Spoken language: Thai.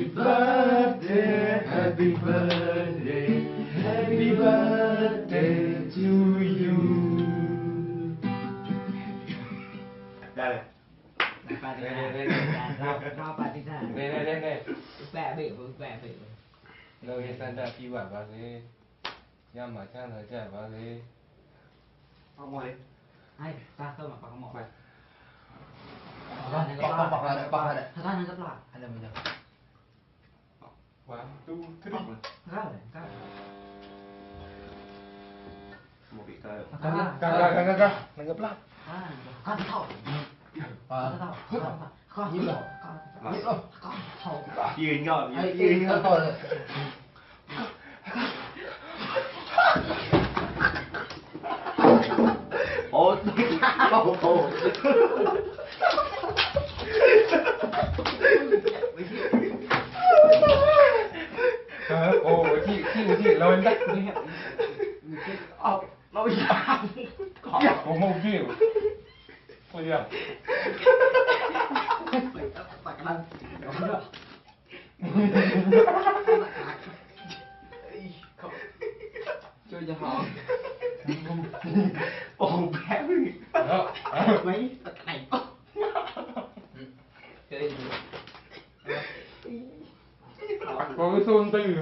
Happy birthday, happy birthday, happy birthday to you. ได้เลย ปาฏิหาริย์รอบปาฏิหาริย์ เน่ แปะเบะแปะเบะ เราเห็นสันดาพี่ว่าบ้าเลยย่ามาช่างเราใจบ้าเลยเอาหมดเลย ให้ตาเข้ามาปากหมอก ไป ถ้าท่านนั้นก็ปลา ada macam วางตู้ทึบ ข้าวเลยข้าว หมดอีกแล้ว ข้าว Kakak, nggak pelak. ข้าวเท่าข้าวเท่าข้าวยิ้มหรอข้าวเท่า ยืนก่อน ยืนก็ต่อเลย โอ้โหโอ้ที่เราได้เอาเราอยากผมโมกิ้วไม่อยาก ตักมันเดี๋ยวเนาะ ช่วยจะหอม โอ้แพ้ไม่ตักไข่ chơi có cái xôn tư